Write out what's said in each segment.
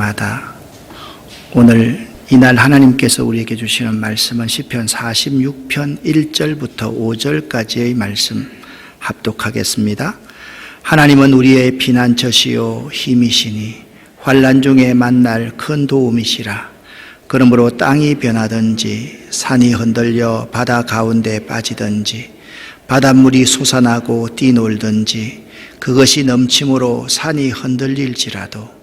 때마다 오늘 이날 하나님께서 우리에게 주시는 말씀은 시편 46편 1절부터 5절까지의 말씀 합독하겠습니다. 하나님은 우리의 피난처시요 힘이시니 환난 중에 만날 큰 도움이시라. 그러므로 땅이 변하든지 산이 흔들려 바다 가운데 빠지든지 바닷물이 솟아나고 뛰놀든지 그것이 넘침으로 산이 흔들릴지라도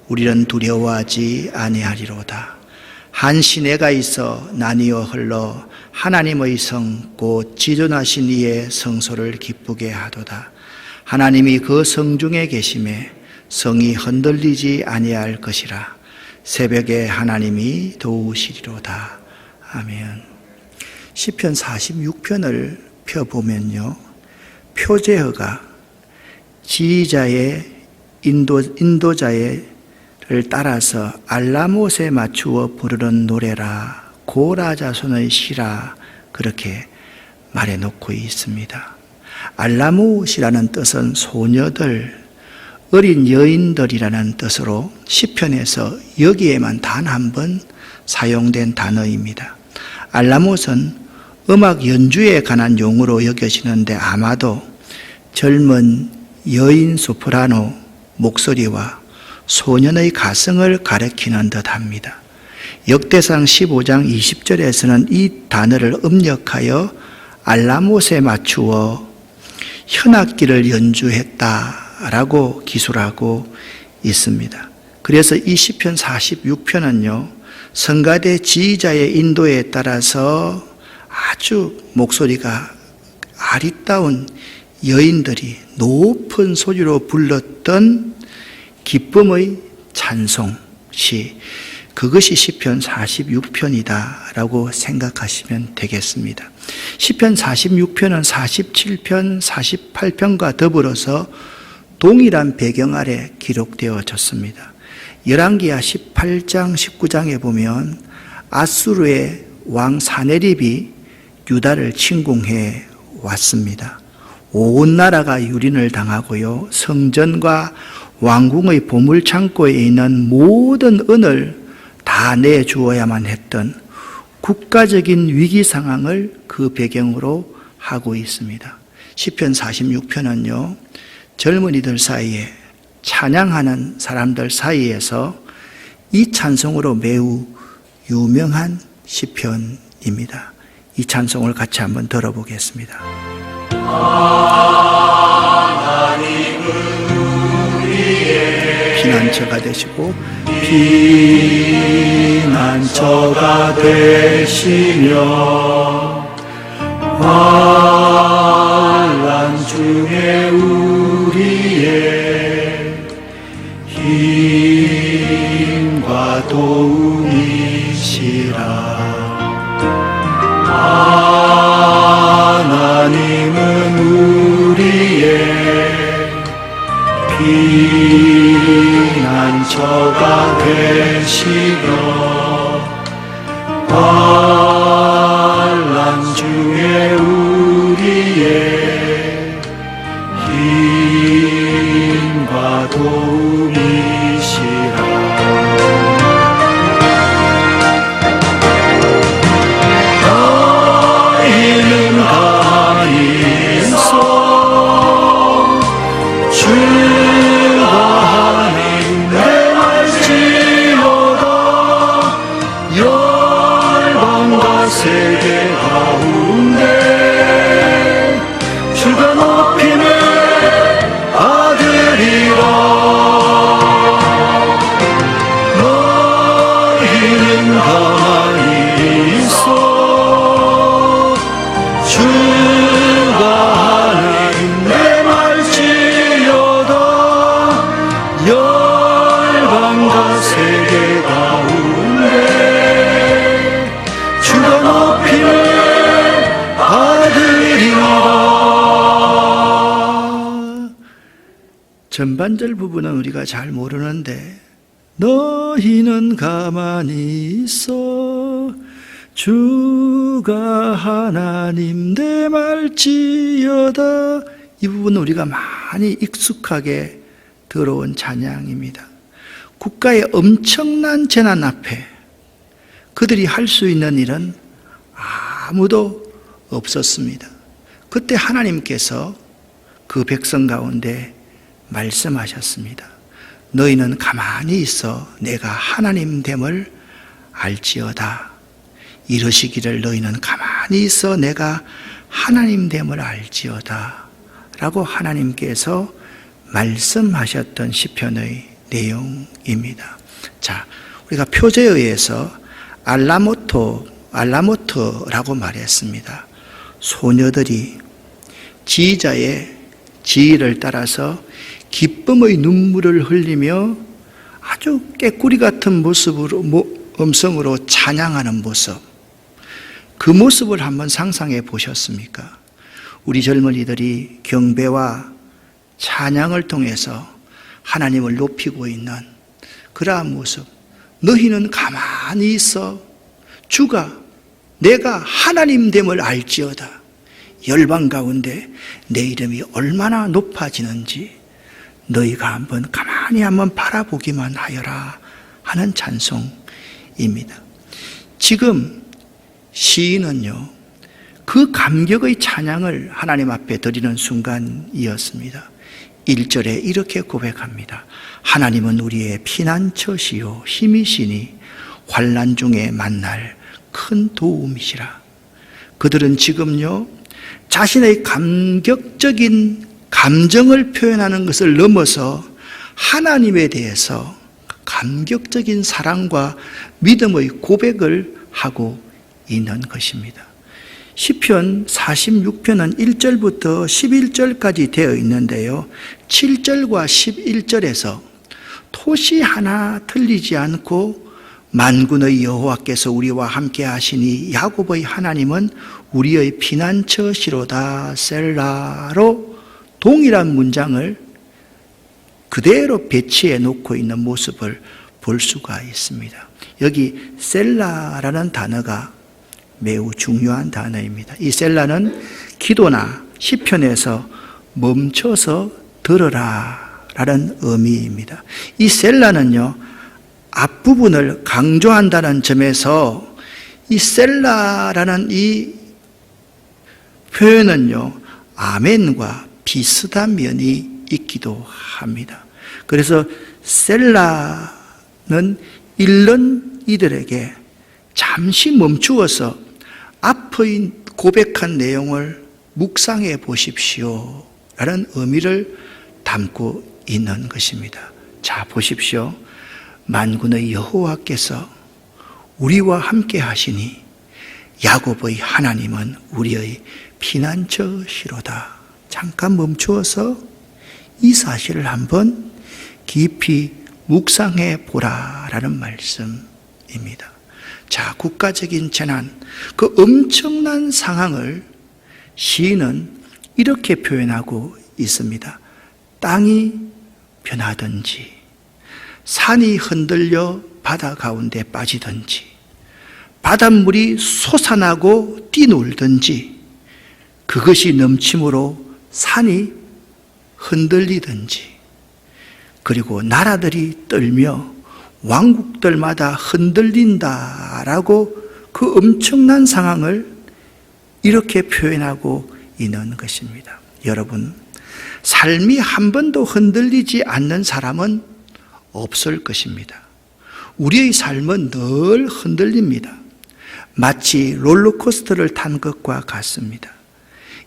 우리는 두려워하지 아니하리로다. 한 시내가 있어 나뉘어 흘러 하나님의 성 곧 지존하신 이의 성소를 기쁘게 하도다. 하나님이 그 성중에 계심에 성이 흔들리지 아니할 것이라. 새벽에 하나님이 도우시리로다. 아멘. 시편 46편을 펴보면요, 표제어가 지휘자의 인도자의 를 따라서 알라못에 맞추어 부르는 노래라, 고라자손의 시라, 그렇게 말해놓고 있습니다. 알라못이라는 뜻은 소녀들, 어린 여인들이라는 뜻으로 시편에서 여기에만 단 한 번 사용된 단어입니다. 알라못은 음악 연주에 관한 용어로 여겨지는데 아마도 젊은 여인 소프라노 목소리와 소년의 가성을 가리키는 듯합니다. 역대상 15장 20절에서는 이 단어를 음력하여 알라못에 맞추어 현악기를 연주했다라고 기술하고 있습니다. 그래서 이 시편 46편은요, 성가대 지휘자의 인도에 따라서 아주 목소리가 아리따운 여인들이 높은 소리로 불렀던 기쁨의 찬송시, 그것이 시편 46편이다라고 생각하시면 되겠습니다. 시편 46편은 47편, 48편과 더불어서 동일한 배경 아래 기록되어졌습니다. 열왕기하 18장, 19장에 보면 아수르의 왕 사네립이 유다를 침공해 왔습니다. 온 나라가 유린을 당하고요, 성전과 왕궁의 보물창고에 있는 모든 은을 다 내주어야만 했던 국가적인 위기 상황을 그 배경으로 하고 있습니다. 시편 46편은요, 젊은이들 사이에, 찬양하는 사람들 사이에서 이 찬송으로 매우 유명한 시편입니다. 이 찬송을 같이 한번 들어보겠습니다. 피난처가 되시고 피난처가 되시며 환난 중에 우리의 힘과 도움이시라. 하나님은 우리의 피난처가 되시며 환난 중에 우리의 힘과 도움이시라. 너희는 가만히 있어 세계 가운데 주가 높임을 받으리라. 너희는 가만히 있어 주가 하나님 내 말지어다. 열방과 세계 가운데 주가 높임을 받으리라. 전반절 부분은 우리가 잘 모르는데, 너희는 가만히 있어 주가 하나님 내 말지어다. 이 부분은 우리가 많이 익숙하게 들어온 찬양입니다. 국가의 엄청난 재난 앞에 그들이 할 수 있는 일은 아무도 없었습니다. 그때 하나님께서 그 백성 가운데 말씀하셨습니다. 너희는 가만히 있어 내가 하나님됨을 알지어다. 이러시기를 너희는 가만히 있어 내가 하나님됨을 알지어다 라고 하나님께서 말씀하셨던 시편의 내용입니다. 자, 우리가 표제에 의해서 알라모트라고 말했습니다. 소녀들이 지휘자의 지휘를 따라서 기쁨의 눈물을 흘리며 아주 깨꾸리 같은 음성으로 찬양하는 모습, 그 모습을 한번 상상해 보셨습니까? 우리 젊은이들이 경배와 찬양을 통해서 하나님을 높이고 있는 그러한 모습. 너희는 가만히 있어 주가 내가 하나님됨을 알지어다. 열방 가운데 내 이름이 얼마나 높아지는지 너희가 가만히 한번 바라보기만 하여라 하는 찬송입니다. 지금 시인은요, 그 감격의 찬양을 하나님 앞에 드리는 순간이었습니다. 1절에 이렇게 고백합니다. 하나님은 우리의 피난처시요 힘이시니 환난 중에 만날 큰 도움이시라. 그들은 지금요, 자신의 감격적인 감정을 표현하는 것을 넘어서 하나님에 대해서 감격적인 사랑과 믿음의 고백을 하고 있는 것입니다. 시편 46편은 1절부터 11절까지 되어 있는데요, 7절과 11절에서 토시 하나 틀리지 않고 만군의 여호와께서 우리와 함께 하시니 야곱의 하나님은 우리의 피난처시로다 셀라로 동일한 문장을 그대로 배치해 놓고 있는 모습을 볼 수가 있습니다. 여기 셀라라는 단어가 매우 중요한 단어입니다. 이 셀라는 기도나 시편에서 멈춰서 들으라 라는 의미입니다. 이 셀라는요, 앞부분을 강조한다는 점에서 이 셀라라는 이 표현은요, 아멘과 비슷한 면이 있기도 합니다. 그래서 셀라는 읽는 이들에게 잠시 멈추어서 앞의 고백한 내용을 묵상해 보십시오 라는 의미를 담고 있는 것입니다. 자, 보십시오. 만군의 여호와께서 우리와 함께 하시니 야곱의 하나님은 우리의 피난처시로다. 잠깐 멈추어서 이 사실을 한번 깊이 묵상해 보라라는 말씀입니다. 자, 국가적인 재난, 그 엄청난 상황을 시인은 이렇게 표현하고 있습니다. 땅이 변하든지, 산이 흔들려 바다 가운데 빠지든지, 바닷물이 솟아나고 뛰놀든지, 그것이 넘침으로 산이 흔들리든지, 그리고 나라들이 떨며 왕국들마다 흔들린다라고 그 엄청난 상황을 이렇게 표현하고 있는 것입니다. 여러분, 삶이 한 번도 흔들리지 않는 사람은 없을 것입니다. 우리의 삶은 늘 흔들립니다. 마치 롤러코스터를 탄 것과 같습니다.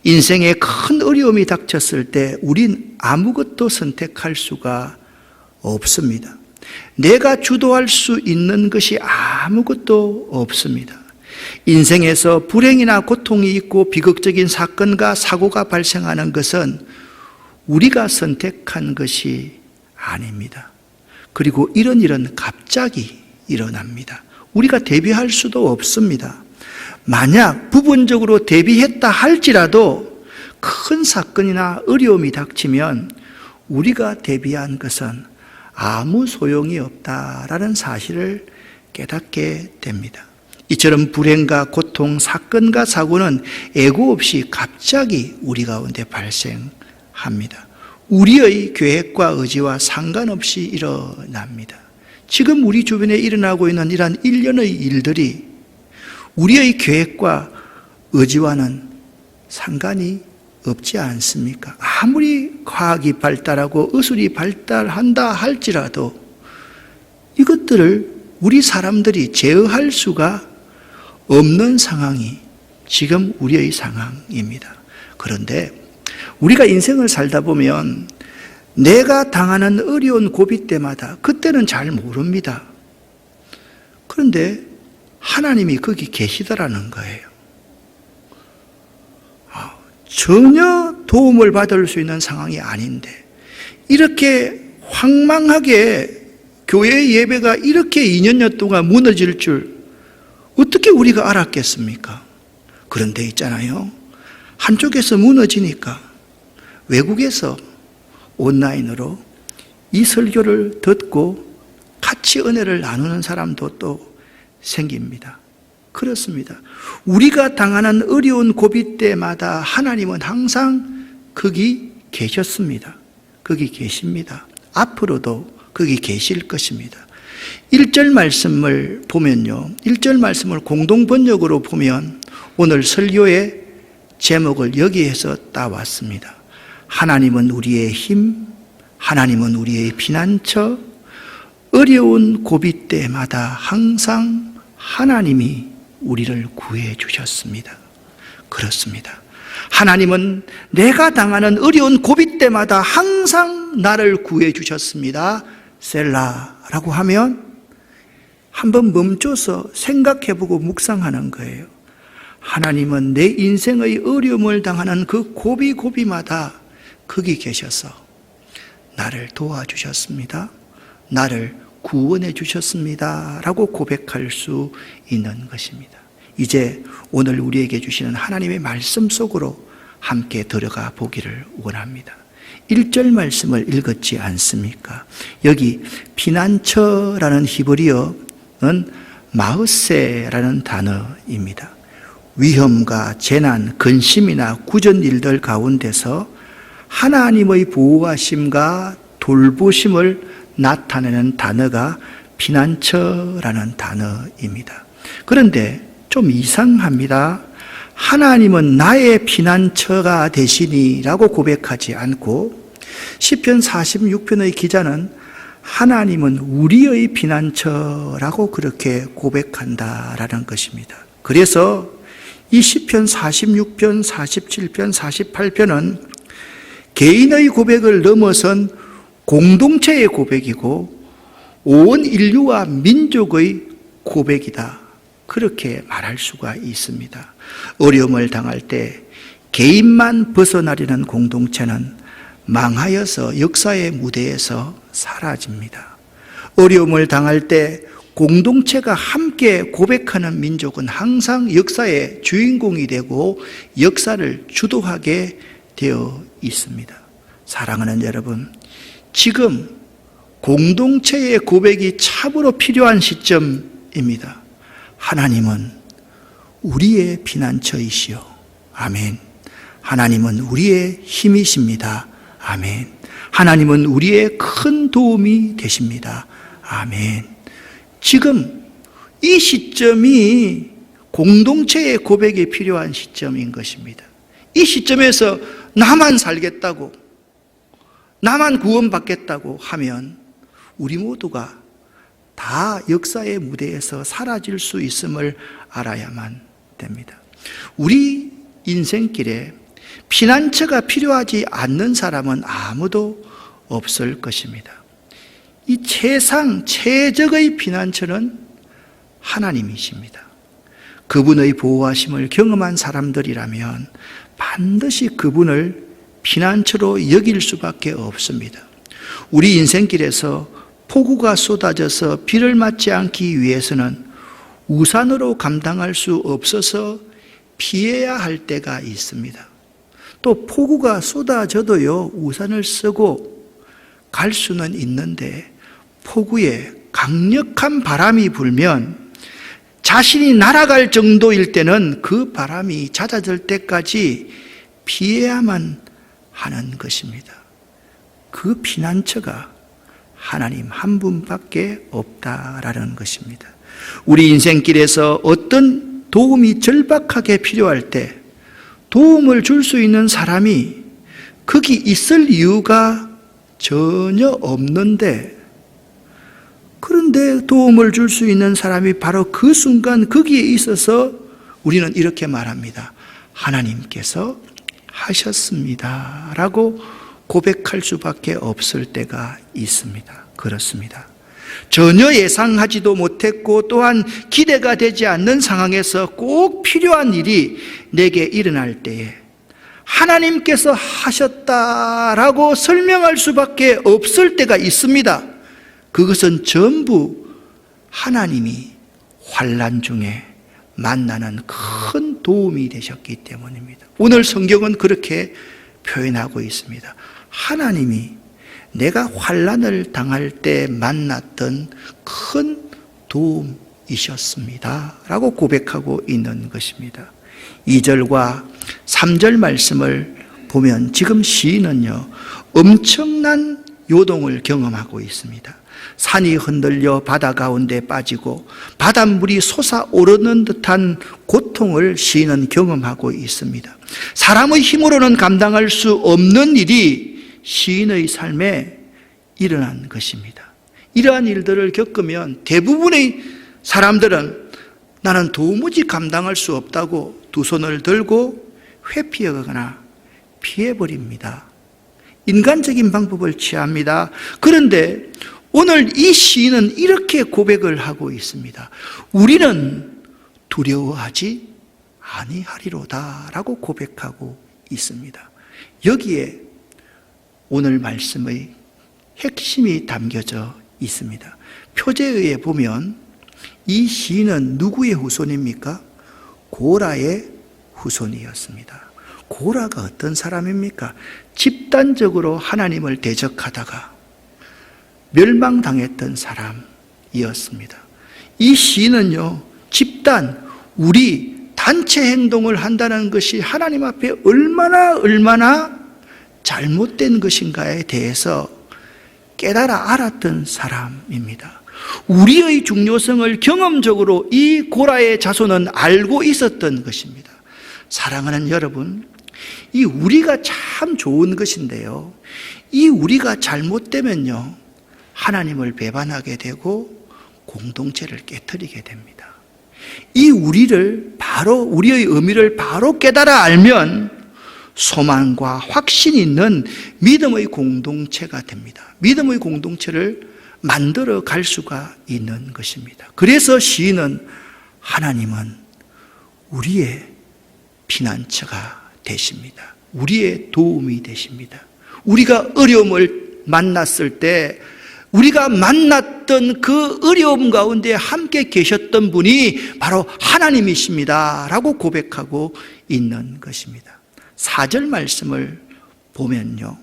인생에 큰 어려움이 닥쳤을 때 우린 아무것도 선택할 수가 없습니다. 내가 주도할 수 있는 것이 아무것도 없습니다. 인생에서 불행이나 고통이 있고 비극적인 사건과 사고가 발생하는 것은 우리가 선택한 것이 아닙니다. 그리고 이런 일은 갑자기 일어납니다. 우리가 대비할 수도 없습니다. 만약 부분적으로 대비했다 할지라도 큰 사건이나 어려움이 닥치면 우리가 대비한 것은 아무 소용이 없다라는 사실을 깨닫게 됩니다. 이처럼 불행과 고통, 사건과 사고는 예고 없이 갑자기 우리 가운데 발생합니다. 우리의 계획과 의지와 상관없이 일어납니다. 지금 우리 주변에 일어나고 있는 이러한 일련의 일들이 우리의 계획과 의지와는 상관이 없지 않습니까? 아무리 과학이 발달하고 의술이 발달한다 할지라도 이것들을 우리 사람들이 제어할 수가 없는 상황이 지금 우리의 상황입니다. 그런데 우리가 인생을 살다 보면 내가 당하는 어려운 고비 때마다 그때는 잘 모릅니다. 그런데 하나님이 거기 계시더라는 거예요. 전혀 도움을 받을 수 있는 상황이 아닌데 이렇게 황망하게 교회 예배가 이렇게 2년여 동안 무너질 줄 어떻게 우리가 알았겠습니까? 그런데 있잖아요. 한쪽에서 무너지니까 외국에서 온라인으로 이 설교를 듣고 같이 은혜를 나누는 사람도 또 생깁니다. 그렇습니다. 우리가 당하는 어려운 고비 때마다 하나님은 항상 거기 계셨습니다. 거기 계십니다. 앞으로도 거기 계실 것입니다. 1절 말씀을 보면요. 1절 말씀을 공동 번역으로 보면 오늘 설교의 제목을 여기에서 따왔습니다. 하나님은 우리의 힘, 하나님은 우리의 피난처, 어려운 고비 때마다 항상 하나님이 우리를 구해 주셨습니다. 그렇습니다. 하나님은 내가 당하는 어려운 고비 때마다 항상 나를 구해 주셨습니다. 셀라라고 하면 한번 멈춰서 생각해보고 묵상하는 거예요. 하나님은 내 인생의 어려움을 당하는 그 고비고비마다 거기 계셔서 나를 도와주셨습니다. 나를 구원해 주셨습니다. 라고 고백할 수 있는 것입니다. 이제 오늘 우리에게 주시는 하나님의 말씀 속으로 함께 들어가 보기를 원합니다. 1절 말씀을 읽었지 않습니까? 여기 피난처라는 히브리어는 마으세라는 단어입니다. 위험과 재난, 근심이나 구전 일들 가운데서 하나님의 보호하심과 돌보심을 나타내는 단어가 피난처라는 단어입니다. 그런데 좀 이상합니다. 하나님은 나의 피난처가 되시니라고 고백하지 않고 시편 46편의 기자는 하나님은 우리의 피난처라고 그렇게 고백한다라는 것입니다. 그래서 이 시편 46편, 47편, 48편은 개인의 고백을 넘어선 공동체의 고백이고 온 인류와 민족의 고백이다. 그렇게 말할 수가 있습니다. 어려움을 당할 때 개인만 벗어나려는 공동체는 망하여서 역사의 무대에서 사라집니다. 어려움을 당할 때 공동체가 함께 고백하는 민족은 항상 역사의 주인공이 되고 역사를 주도하게 되어 있습니다. 사랑하는 여러분, 지금 공동체의 고백이 참으로 필요한 시점입니다. 하나님은 우리의 피난처이시오. 아멘. 하나님은 우리의 힘이십니다. 아멘. 하나님은 우리의 큰 도움이 되십니다. 아멘. 지금 이 시점이 공동체의 고백이 필요한 시점인 것입니다. 이 시점에서 나만 살겠다고, 나만 구원받겠다고 하면 우리 모두가 다 역사의 무대에서 사라질 수 있음을 알아야만 됩니다. 우리 인생길에 피난처가 필요하지 않는 사람은 아무도 없을 것입니다. 이 최적의 피난처는 하나님이십니다. 그분의 보호하심을 경험한 사람들이라면 반드시 그분을 피난처로 여길 수밖에 없습니다. 우리 인생길에서 폭우가 쏟아져서 비를 맞지 않기 위해서는 우산으로 감당할 수 없어서 피해야 할 때가 있습니다. 또 폭우가 쏟아져도요, 우산을 쓰고 갈 수는 있는데 폭우에 강력한 바람이 불면 자신이 날아갈 정도일 때는 그 바람이 잦아들 때까지 피해야만 하는 것입니다. 그 피난처가 하나님 한 분밖에 없다라는 것입니다. 우리 인생길에서 어떤 도움이 절박하게 필요할 때 도움을 줄 수 있는 사람이 거기 있을 이유가 전혀 없는데, 그런데 도움을 줄 수 있는 사람이 바로 그 순간 거기에 있어서 우리는 이렇게 말합니다. 하나님께서 하셨습니다 라고 고백할 수밖에 없을 때가 있습니다. 그렇습니다. 전혀 예상하지도 못했고 또한 기대가 되지 않는 상황에서 꼭 필요한 일이 내게 일어날 때에 하나님께서 하셨다라고 설명할 수밖에 없을 때가 있습니다. 그것은 전부 하나님이 환난 중에 만나는 큰 도움이 되셨기 때문입니다. 오늘 성경은 그렇게 표현하고 있습니다. 하나님이 내가 환난을 당할 때 만났던 큰 도움이셨습니다 라고 고백하고 있는 것입니다. 2절과 3절 말씀을 보면 지금 시인은요, 엄청난 요동을 경험하고 있습니다. 산이 흔들려 바다 가운데 빠지고 바닷물이 솟아오르는 듯한 고통을 시인은 경험하고 있습니다. 사람의 힘으로는 감당할 수 없는 일이 시인의 삶에 일어난 것입니다. 이러한 일들을 겪으면 대부분의 사람들은 나는 도무지 감당할 수 없다고 두 손을 들고 회피하거나 피해버립니다. 인간적인 방법을 취합니다. 그런데 오늘 이 시인은 이렇게 고백을 하고 있습니다. 우리는 두려워하지 아니하리로다 라고 고백하고 있습니다. 여기에 오늘 말씀의 핵심이 담겨져 있습니다. 표제어에 보면 이 시인은 누구의 후손입니까? 고라의 후손이었습니다. 고라가 어떤 사람입니까? 집단적으로 하나님을 대적하다가 멸망당했던 사람이었습니다. 이 시인은요, 집단, 우리 단체 행동을 한다는 것이 하나님 앞에 얼마나 잘못된 것인가에 대해서 깨달아 알았던 사람입니다. 우리의 중요성을 경험적으로 이 고라의 자손은 알고 있었던 것입니다. 사랑하는 여러분, 이 우리가 참 좋은 것인데요, 이 우리가 잘못되면요, 하나님을 배반하게 되고 공동체를 깨트리게 됩니다. 이 우리를 바로, 우리의 의미를 바로 깨달아 알면 소망과 확신이 있는 믿음의 공동체가 됩니다. 믿음의 공동체를 만들어 갈 수가 있는 것입니다. 그래서 시인은 하나님은 우리의 피난처가 되십니다. 우리의 도움이 되십니다. 우리가 어려움을 만났을 때 우리가 만났던 그 어려움 가운데 함께 계셨던 분이 바로 하나님이십니다 라고 고백하고 있는 것입니다. 4절 말씀을 보면요,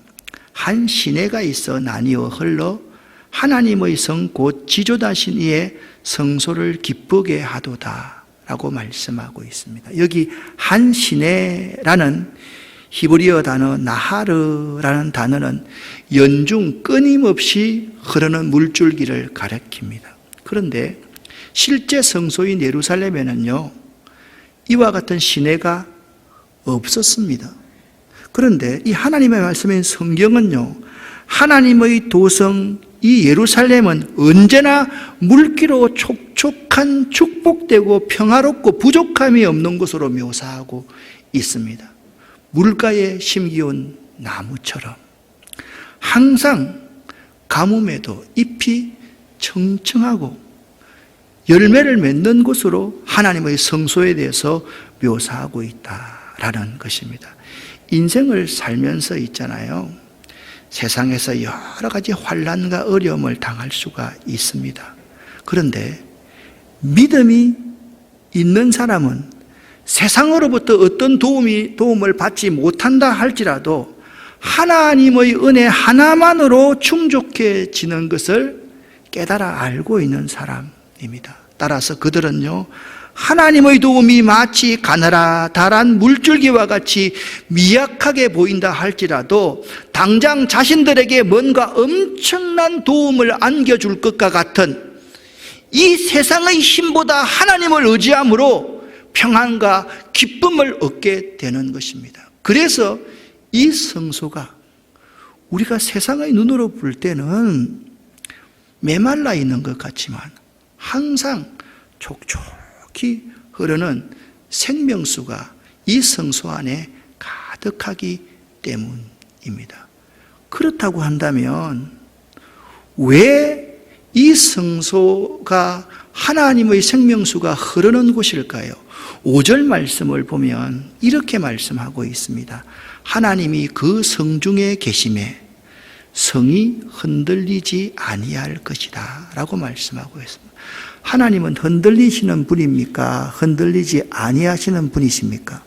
한 시내가 있어 나뉘어 흘러 하나님의 성 곧 지조다신 이의 성소를 기쁘게 하도다 라고 말씀하고 있습니다. 여기 한 시내라는 히브리어 단어 나하르라는 단어는 연중 끊임없이 흐르는 물줄기를 가리킵니다. 그런데 실제 성소인 예루살렘에는요, 이와 같은 시내가 없었습니다. 그런데 이 하나님의 말씀인 성경은요, 하나님의 도성 이 예루살렘은 언제나 물기로 촉촉한 축복되고 평화롭고 부족함이 없는 곳으로 묘사하고 있습니다. 물가에 심기운 나무처럼 항상 가뭄에도 잎이 청청하고 열매를 맺는 곳으로 하나님의 성소에 대해서 묘사하고 있다라는 것입니다. 인생을 살면서 있잖아요, 세상에서 여러 가지 환난과 어려움을 당할 수가 있습니다. 그런데 믿음이 있는 사람은 세상으로부터 어떤 도움을 받지 못한다 할지라도 하나님의 은혜 하나만으로 충족해지는 것을 깨달아 알고 있는 사람입니다. 따라서 그들은요, 하나님의 도움이 마치 가느다란 물줄기와 같이 미약하게 보인다 할지라도 당장 자신들에게 뭔가 엄청난 도움을 안겨줄 것과 같은 이 세상의 힘보다 하나님을 의지함으로 평안과 기쁨을 얻게 되는 것입니다. 그래서 이 성소가 우리가 세상의 눈으로 볼 때는 메말라 있는 것 같지만 항상 촉촉히 흐르는 생명수가 이 성소 안에 가득하기 때문입니다. 그렇다고 한다면 왜 이 성소가 하나님의 생명수가 흐르는 곳일까요? 5절 말씀을 보면 이렇게 말씀하고 있습니다. 하나님이 그 성중에 계심에 성이 흔들리지 아니할 것이다 라고 말씀하고 있습니다. 하나님은 흔들리시는 분입니까? 흔들리지 아니하시는 분이십니까?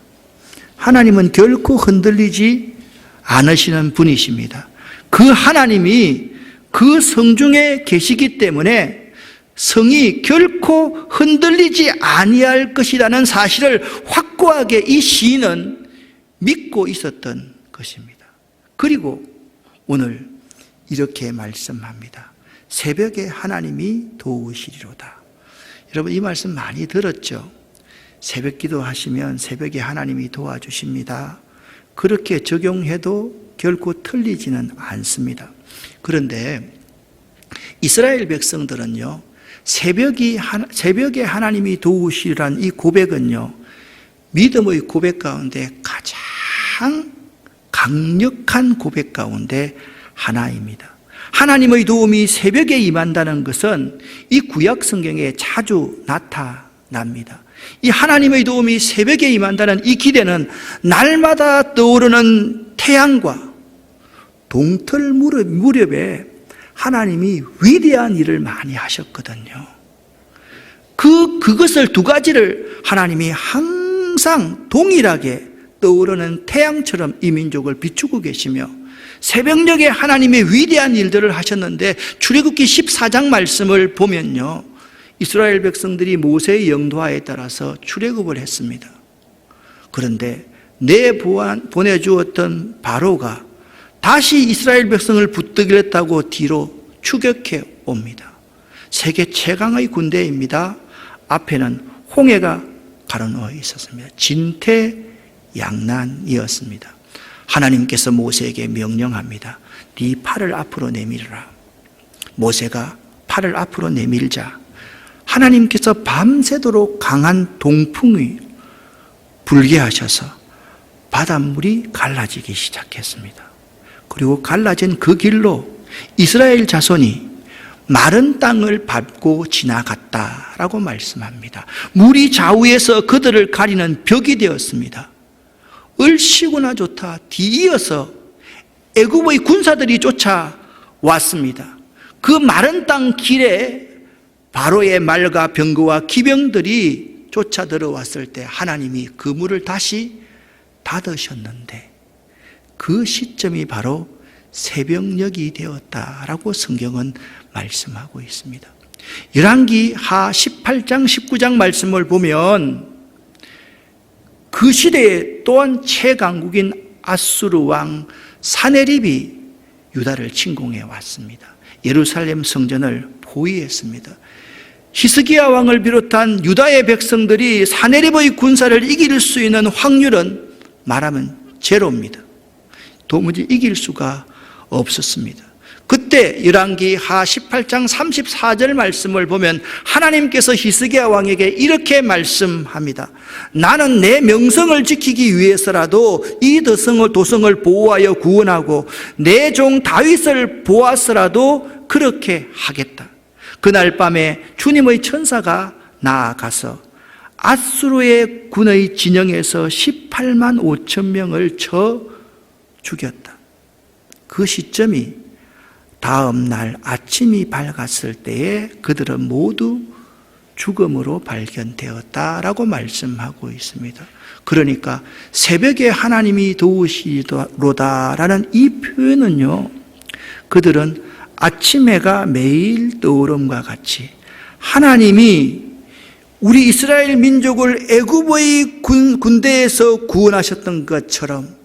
하나님은 결코 흔들리지 않으시는 분이십니다. 그 하나님이 그 성중에 계시기 때문에 성이 결코 흔들리지 아니할 것이라는 사실을 확고하게 이 시인은 믿고 있었던 것입니다. 그리고 오늘 이렇게 말씀합니다. 새벽에 하나님이 도우시리로다. 여러분, 이 말씀 많이 들었죠? 새벽 기도하시면 새벽에 하나님이 도와주십니다. 그렇게 적용해도 결코 틀리지는 않습니다. 그런데 이스라엘 백성들은요, 새벽에 하나님이 도우시리라는 이 고백은요, 믿음의 고백 가운데 가장 강력한 고백 가운데 하나입니다. 하나님의 도움이 새벽에 임한다는 것은 이 구약 성경에 자주 나타납니다. 이 하나님의 도움이 새벽에 임한다는 이 기대는 날마다 떠오르는 태양과 동틀 무렵에 하나님이 위대한 일을 많이 하셨거든요. 그것을 두 가지를 하나님이 항상 동일하게 떠오르는 태양처럼 이 민족을 비추고 계시며 새벽녘에 하나님의 위대한 일들을 하셨는데 출애굽기 14장 말씀을 보면요, 이스라엘 백성들이 모세의 영도하에 따라서 출애굽을 했습니다. 그런데 보내주었던 바로가 다시 이스라엘 백성을 붙들겠다고 뒤로 추격해 옵니다. 세계 최강의 군대입니다. 앞에는 홍해가 가로놓여 있었습니다. 진퇴양난이었습니다. 하나님께서 모세에게 명령합니다. 네 팔을 앞으로 내밀어라. 모세가 팔을 앞으로 내밀자 하나님께서 밤새도록 강한 동풍이 불게 하셔서 바닷물이 갈라지기 시작했습니다. 그리고 갈라진 그 길로 이스라엘 자손이 마른 땅을 밟고 지나갔다라고 말씀합니다. 물이 좌우에서 그들을 가리는 벽이 되었습니다. 얼씨구나 좋다. 뒤이어서 애굽의 군사들이 쫓아왔습니다. 그 마른 땅 길에 바로의 말과 병거와 기병들이 쫓아 들어왔을 때 하나님이 그 문을 다시 닫으셨는데 그 시점이 바로 새벽녘이 되었다라고 성경은 말씀하고 있습니다. 열왕기 하 18장 19장 말씀을 보면 그 시대에 또한 최강국인 아수르 왕 사네립이 유다를 침공해 왔습니다. 예루살렘 성전을 포위했습니다. 히스기야 왕을 비롯한 유다의 백성들이 사네립의 군사를 이길 수 있는 확률은 말하면 제로입니다. 도무지 이길 수가 없었습니다. 그때 열왕기 하 18장 34절 말씀을 보면 하나님께서 히스기야 왕에게 이렇게 말씀합니다. 나는 내 명성을 지키기 위해서라도 이 도성을 보호하여 구원하고 내 종 다윗을 보았으라도 그렇게 하겠다. 그날 밤에 주님의 천사가 나아가서 아수르의 군의 진영에서 18만 5천 명을 쳐 죽였다. 그 시점이 다음 날 아침이 밝았을 때에 그들은 모두 죽음으로 발견되었다라고 말씀하고 있습니다. 그러니까 새벽에 하나님이 도우시리로다라는 이 표현은요, 그들은 아침 해가 매일 떠오름과 같이 하나님이 우리 이스라엘 민족을 애굽의 군대에서 구원하셨던 것처럼,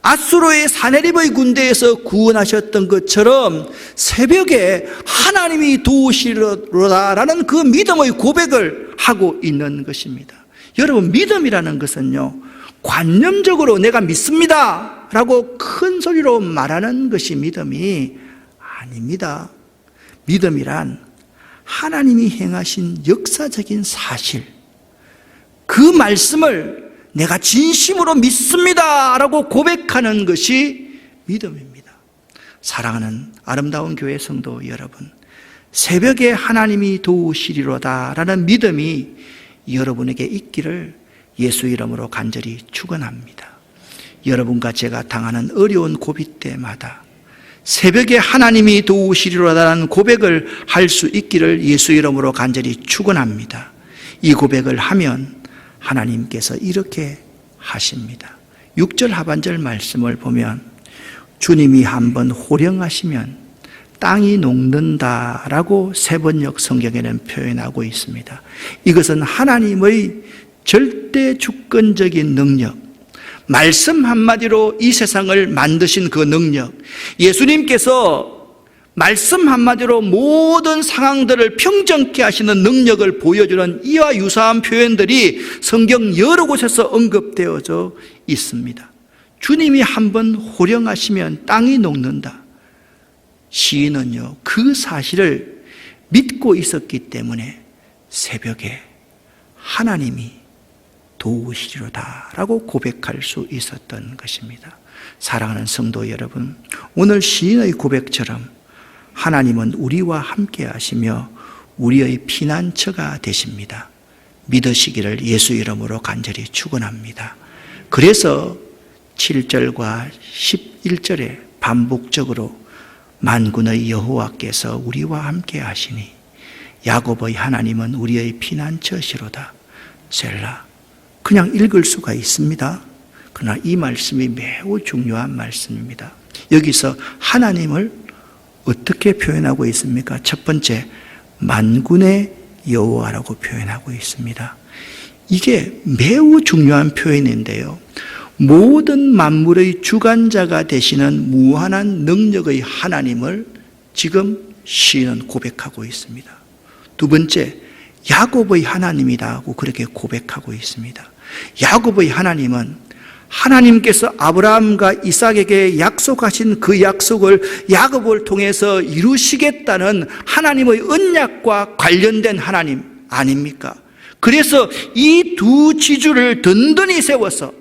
아수르의 사네립의 군대에서 구원하셨던 것처럼 새벽에 하나님이 도우시리로다라는 그 믿음의 고백을 하고 있는 것입니다. 여러분, 믿음이라는 것은요, 관념적으로 내가 믿습니다 라고 큰 소리로 말하는 것이 믿음이 아닙니다. 믿음이란 하나님이 행하신 역사적인 사실, 그 말씀을 내가 진심으로 믿습니다 라고 고백하는 것이 믿음입니다. 사랑하는 아름다운 교회 성도 여러분, 새벽에 하나님이 도우시리로다 라는 믿음이 여러분에게 있기를 예수 이름으로 간절히 축원합니다. 여러분과 제가 당하는 어려운 고비 때마다 새벽에 하나님이 도우시리로다라는 고백을 할 수 있기를 예수 이름으로 간절히 축원합니다. 이 고백을 하면 하나님께서 이렇게 하십니다. 6절 하반절 말씀을 보면 주님이 한번 호령하시면 땅이 녹는다라고 세번역 성경에는 표현하고 있습니다. 이것은 하나님의 절대 주권적인 능력, 말씀 한마디로 이 세상을 만드신 그 능력, 예수님께서 말씀 한마디로 모든 상황들을 평정케 하시는 능력을 보여주는 이와 유사한 표현들이 성경 여러 곳에서 언급되어져 있습니다. 주님이 한번 호령하시면 땅이 녹는다. 시인은요, 그 사실을 믿고 있었기 때문에 새벽에 하나님이 도우시리로다 라고 고백할 수 있었던 것입니다. 사랑하는 성도 여러분, 오늘 시인의 고백처럼 하나님은 우리와 함께 하시며 우리의 피난처가 되십니다. 믿으시기를 예수 이름으로 간절히 축원합니다. 그래서 7절과 11절에 반복적으로 만군의 여호와께서 우리와 함께 하시니 야곱의 하나님은 우리의 피난처시로다. 셀라. 그냥 읽을 수가 있습니다. 그러나 이 말씀이 매우 중요한 말씀입니다. 여기서 하나님을 어떻게 표현하고 있습니까? 첫 번째, 만군의 여호와라고 표현하고 있습니다. 이게 매우 중요한 표현인데요, 모든 만물의 주관자가 되시는 무한한 능력의 하나님을 지금 시인은 고백하고 있습니다. 두 번째, 야곱의 하나님이다 하고 그렇게 고백하고 있습니다. 야곱의 하나님은 하나님께서 아브라함과 이삭에게 약속하신 그 약속을 야곱을 통해서 이루시겠다는 하나님의 언약과 관련된 하나님 아닙니까? 그래서 이 두 지주를 든든히 세워서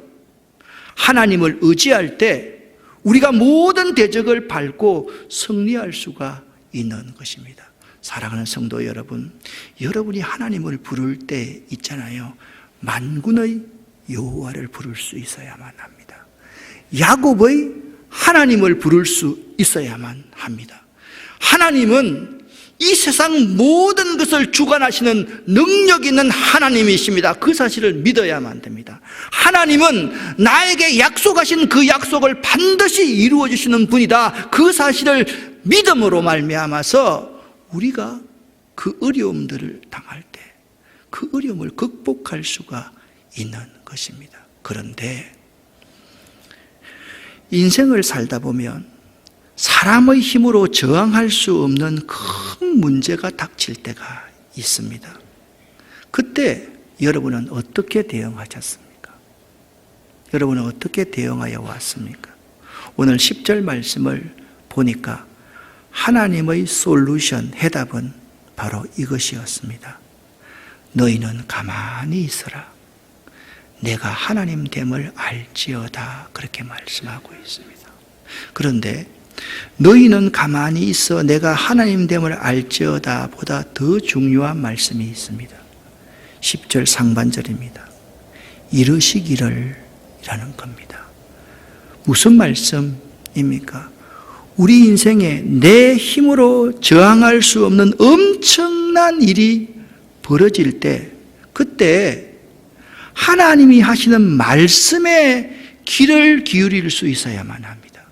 하나님을 의지할 때 우리가 모든 대적을 밟고 승리할 수가 있는 것입니다. 사랑하는 성도 여러분, 여러분이 하나님을 부를 때 있잖아요, 만군의 여호와를 부를 수 있어야만 합니다. 야곱의 하나님을 부를 수 있어야만 합니다. 하나님은 이 세상 모든 것을 주관하시는 능력 있는 하나님이십니다. 그 사실을 믿어야만 됩니다. 하나님은 나에게 약속하신 그 약속을 반드시 이루어 주시는 분이다. 그 사실을 믿음으로 말미암아서 우리가 그 어려움들을 당할 때 그 어려움을 극복할 수가 있는 것입니다. 그런데 인생을 살다 보면 사람의 힘으로 저항할 수 없는 큰 문제가 닥칠 때가 있습니다. 그때 여러분은 어떻게 대응하셨습니까? 여러분은 어떻게 대응하여 왔습니까? 오늘 10절 말씀을 보니까 하나님의 솔루션, 해답은 바로 이것이었습니다. 너희는 가만히 있어라. 내가 하나님 됨을 알지어다. 그렇게 말씀하고 있습니다. 그런데 너희는 가만히 있어 내가 하나님 됨을 알지어다 보다 더 중요한 말씀이 있습니다. 10절 상반절입니다. 이르시기를 이라는 겁니다. 무슨 말씀입니까? 우리 인생에 내 힘으로 저항할 수 없는 엄청난 일이 벌어질 때, 그때 하나님이 하시는 말씀에 귀를 기울일 수 있어야만 합니다.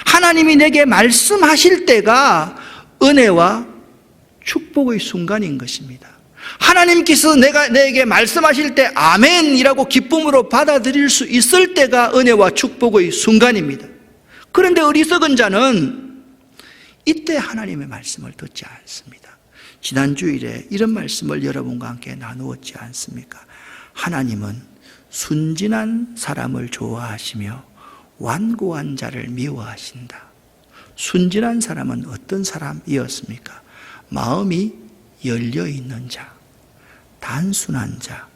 하나님이 내게 말씀하실 때가 은혜와 축복의 순간인 것입니다. 하나님께서 내게 말씀하실 때 아멘이라고 기쁨으로 받아들일 수 있을 때가 은혜와 축복의 순간입니다. 그런데 어리석은 자는 이때 하나님의 말씀을 듣지 않습니다. 지난 주일에 이런 말씀을 여러분과 함께 나누었지 않습니까? 하나님은 순진한 사람을 좋아하시며 완고한 자를 미워하신다. 순진한 사람은 어떤 사람이었습니까? 마음이 열려있는 자, 단순한 자,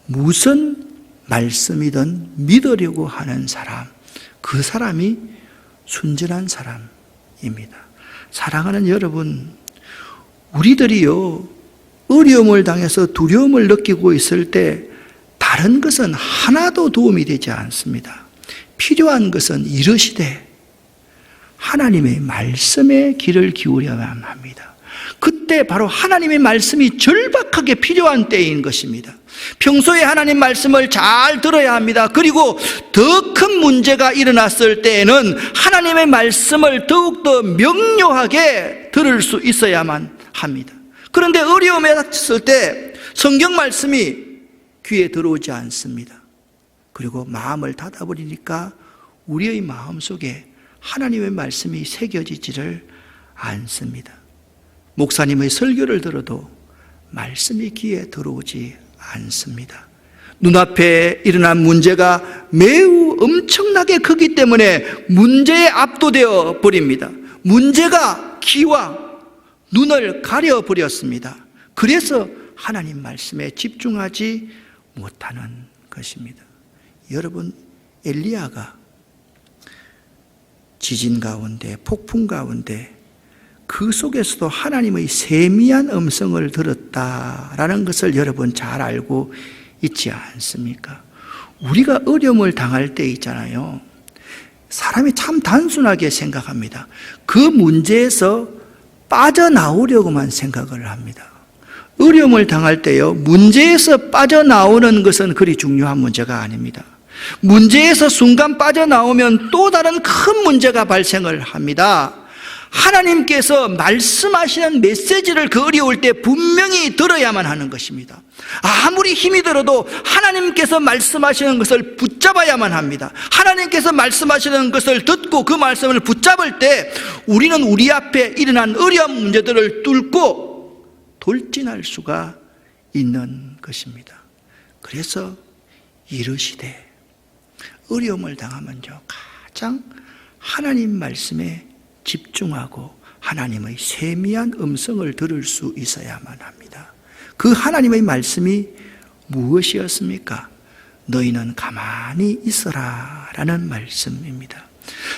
무슨 말씀이든 믿으려고 하는 사람, 그 사람이 순진한 사람입니다. 사랑하는 여러분, 우리들이요, 어려움을 당해서 두려움을 느끼고 있을 때 다른 것은 하나도 도움이 되지 않습니다. 필요한 것은 이르시되 하나님의 말씀에 귀를 기울여야만 합니다. 그때 바로 하나님의 말씀이 절박하게 필요한 때인 것입니다. 평소에 하나님 말씀을 잘 들어야 합니다. 그리고 더 큰 문제가 일어났을 때에는 하나님의 말씀을 더욱더 명료하게 들을 수 있어야만 합니다. 그런데 어려움에 닥쳤을 때 성경 말씀이 귀에 들어오지 않습니다. 그리고 마음을 닫아버리니까 우리의 마음속에 하나님의 말씀이 새겨지지를 않습니다. 목사님의 설교를 들어도 말씀이 귀에 들어오지 않습니다. 눈앞에 일어난 문제가 매우 엄청나게 크기 때문에 문제에 압도되어 버립니다. 문제가 귀와 눈을 가려버렸습니다. 그래서 하나님 말씀에 집중하지 못하는 것입니다. 여러분, 엘리야가 지진 가운데, 폭풍 가운데 그 속에서도 하나님의 세미한 음성을 들었다라는 것을 여러분 잘 알고 있지 않습니까? 우리가 어려움을 당할 때 있잖아요. 사람이 참 단순하게 생각합니다. 그 문제에서 빠져나오려고만 생각을 합니다. 어려움을 당할 때요, 문제에서 빠져나오는 것은 그리 중요한 문제가 아닙니다. 문제에서 순간 빠져나오면 또 다른 큰 문제가 발생을 합니다. 하나님께서 말씀하시는 메시지를 그 어려울 때 분명히 들어야만 하는 것입니다. 아무리 힘이 들어도 하나님께서 말씀하시는 것을 붙잡아야만 합니다. 하나님께서 말씀하시는 것을 듣고 그 말씀을 붙잡을 때 우리는 우리 앞에 일어난 어려운 문제들을 뚫고 돌진할 수가 있는 것입니다. 그래서 이르시되, 어려움을 당하면요, 가장 하나님 말씀에 집중하고 하나님의 세미한 음성을 들을 수 있어야만 합니다. 그 하나님의 말씀이 무엇이었습니까? 너희는 가만히 있어라 라는 말씀입니다.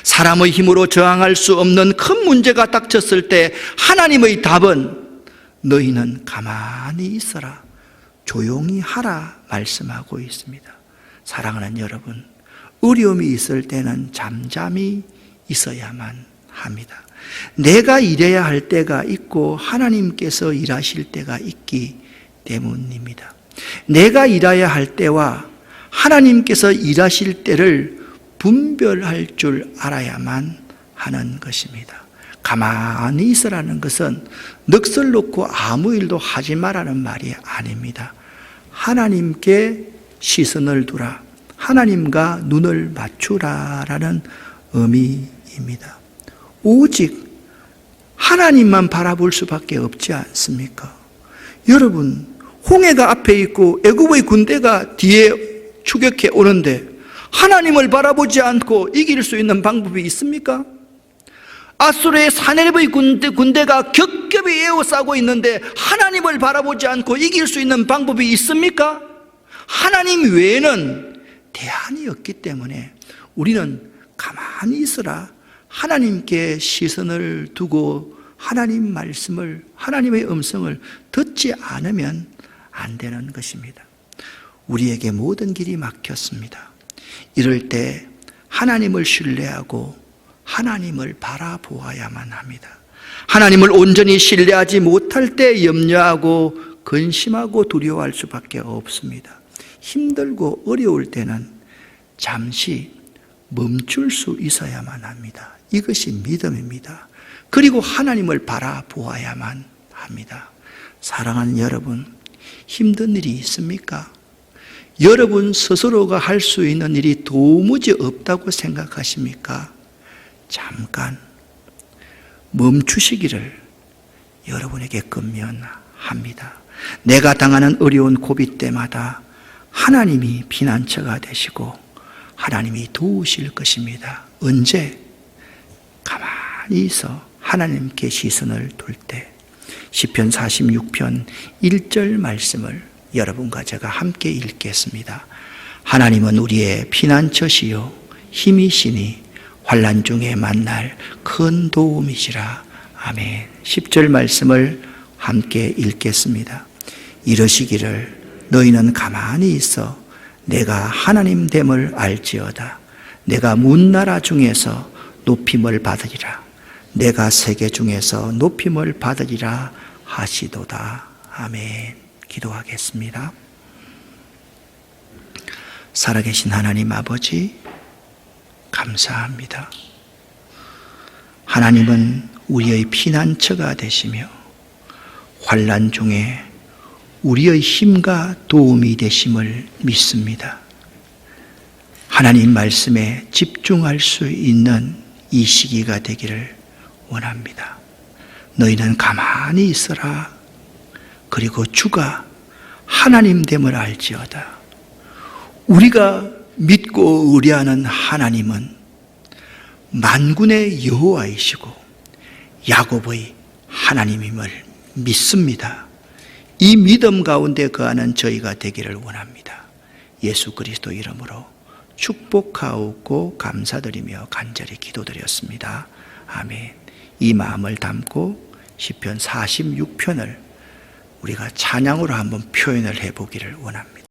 사람의 힘으로 저항할 수 없는 큰 문제가 닥쳤을 때 하나님의 답은 너희는 가만히 있어라, 조용히 하라 말씀하고 있습니다. 사랑하는 여러분, 어려움이 있을 때는 잠잠히 있어야만 합니다. 내가 일해야 할 때가 있고 하나님께서 일하실 때가 있기 때문입니다. 내가 일해야 할 때와 하나님께서 일하실 때를 분별할 줄 알아야만 하는 것입니다. 가만히 있으라는 것은 넋을 놓고 아무 일도 하지 마라는 말이 아닙니다. 하나님께 시선을 두라, 하나님과 눈을 맞추라라는 의미입니다. 오직 하나님만 바라볼 수밖에 없지 않습니까? 여러분, 홍해가 앞에 있고 애굽의 군대가 뒤에 추격해 오는데 하나님을 바라보지 않고 이길 수 있는 방법이 있습니까? 아수르의 사네립의 군대가 겹겹이 에워싸고 있는데 하나님을 바라보지 않고 이길 수 있는 방법이 있습니까? 하나님 외에는 대안이 없기 때문에 우리는 가만히 있으라, 하나님께 시선을 두고 하나님 말씀을, 하나님의 음성을 듣지 않으면 안 되는 것입니다. 우리에게 모든 길이 막혔습니다. 이럴 때 하나님을 신뢰하고 하나님을 바라보아야만 합니다. 하나님을 온전히 신뢰하지 못할 때 염려하고 근심하고 두려워할 수밖에 없습니다. 힘들고 어려울 때는 잠시 멈출 수 있어야만 합니다. 이것이 믿음입니다. 그리고 하나님을 바라보아야만 합니다. 사랑하는 여러분, 힘든 일이 있습니까? 여러분 스스로가 할 수 있는 일이 도무지 없다고 생각하십니까? 잠깐 멈추시기를 여러분에게 권면합니다. 내가 당하는 어려운 고비 때마다 하나님이 피난처가 되시고 하나님이 도우실 것입니다. 언제? 가만히 있어 하나님께 시선을 둘 때. 시편 46편 1절 말씀을 여러분과 제가 함께 읽겠습니다. 하나님은 우리의 피난처시요 힘이시니 환난 중에 만날 큰 도움이시라. 아멘. 10절 말씀을 함께 읽겠습니다. 이러시기를 너희는 가만히 있어 내가 하나님 됨을 알지어다. 내가 문나라 중에서 높임을 받으리라. 내가 세계 중에서 높임을 받으리라 하시도다. 아멘. 기도하겠습니다. 살아계신 하나님 아버지, 감사합니다. 하나님은 우리의 피난처가 되시며 환난 중에 우리의 힘과 도움이 되심을 믿습니다. 하나님 말씀에 집중할 수 있는 이 시기가 되기를 원합니다. 너희는 가만히 있어라. 그리고 주가 하나님 됨을 알지어다. 우리가 믿고 의뢰하는 하나님은 만군의 여호와이시고 야곱의 하나님임을 믿습니다. 이 믿음 가운데 거하는 저희가 되기를 원합니다. 예수 그리스도 이름으로 축복하고 감사드리며 간절히 기도드렸습니다. 아멘. 이 마음을 담고 시편 46편을 우리가 찬양으로 한번 표현을 해보기를 원합니다.